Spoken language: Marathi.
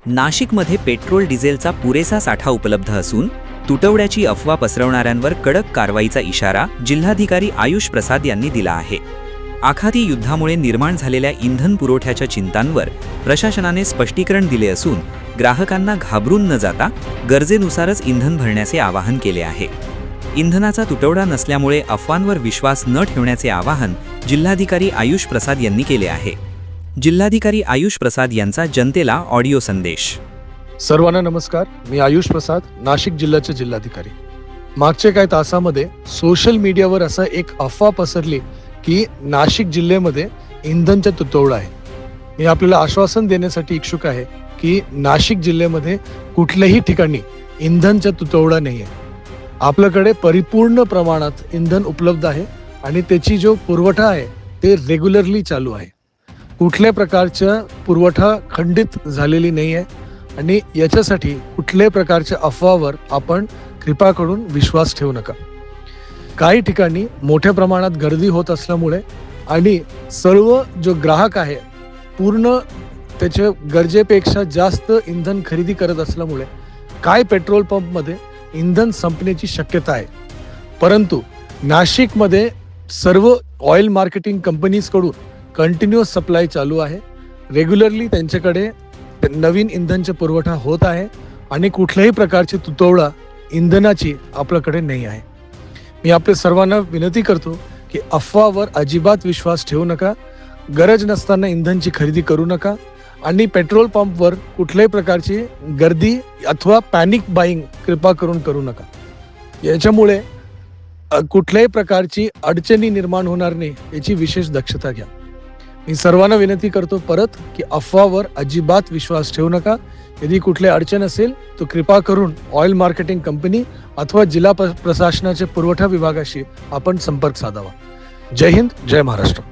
नाशिकमध्ये पेट्रोल डिझेलचा पुरेसा साठा उपलब्ध असून तुटवड्याची अफवा पसरवणाऱ्यांवर कडक कारवाईचा इशारा जिल्हाधिकारी आयुष प्रसाद यांनी दिला आहे। आखाती युद्धामुळे निर्माण झालेल्या इंधन पुरवठ्याच्या चिंतांवर प्रशासनाने स्पष्टीकरण दिले असून ग्राहकांना घाबरून न जाता गरजेनुसारच इंधन भरण्याचे आवाहन केले आहे। इंधनाचा तुटवडा नसल्यामुळे अफवांवर विश्वास न ठेवण्याचे आवाहन जिल्हाधिकारी आयुष प्रसाद यांनी केले आहे। जिल्हाधिकारी आयुष प्रसाद यांचा जनतेला ऑडिओ संदेश। सर्वांना नमस्कार, मी आयुष प्रसाद, नाशिक जिल्ह्याचे जिल्हाधिकारी। मागच्या काही तासामध्ये सोशल मीडियावर असा एक अफवा पसरली की नाशिक जिल्ह्यामध्ये इंधनचा तुटवडा आहे। मी आपल्याला आश्वासन देण्यासाठी इच्छुक आहे की नाशिक जिल्ह्यामध्ये कुठल्याही ठिकाणी इंधनचा तुटवडा नाही आहे। आपल्याकडे परिपूर्ण प्रमाणात इंधन उपलब्ध आहे आणि त्याची जो पुरवठा आहे ते रेग्युलरली चालू आहे। कुठल्या प्रकारचा पुरवठा खंडित झालेली नाही आहे आणि याच्यासाठी कुठल्याही प्रकारच्या अफवावर आपण कृपा करून विश्वास ठेवू नका। काही ठिकाणी मोठ्या प्रमाणात गर्दी होत असल्यामुळे आणि सर्व जो ग्राहक आहे पूर्ण त्याच्या गरजेपेक्षा जास्त इंधन खरेदी करत असल्यामुळे काही पेट्रोल पंपमध्ये इंधन संपण्याची शक्यता आहे। परंतु नाशिकमध्ये सर्व ऑइल मार्केटिंग कंपनीजकडून कंटिन्युअस सप्लाय चालू आहे। रेग्युलरली त्यांच्याकडे नवीन इंधनचा पुरवठा होत आहे आणि कुठल्याही प्रकारची तुटवडा इंधनाची आपल्याकडे नाही आहे। मी आपल्या सर्वांना विनंती करतो की अफवावर अजिबात विश्वास ठेवू नका, गरज नसताना इंधनची खरेदी करू नका आणि पेट्रोल पंपवर कुठल्याही प्रकारची गर्दी अथवा पॅनिक बाईंग कृपा करून करू नका। याच्यामुळे कुठल्याही प्रकारची अडचणी निर्माण होणार नाही याची विशेष दक्षता घ्या। मी सर्वांना विनंती करतो परत की अफवावर अजिबात विश्वास ठेवू नका। यदि कुठली अडचण असेल तो कृपा करून ऑइल मार्केटिंग कंपनी अथवा जिल्हा प्रशासनाच्या पुरवठा विभागाशी आपण संपर्क साधावा। जय हिंद, जय महाराष्ट्र।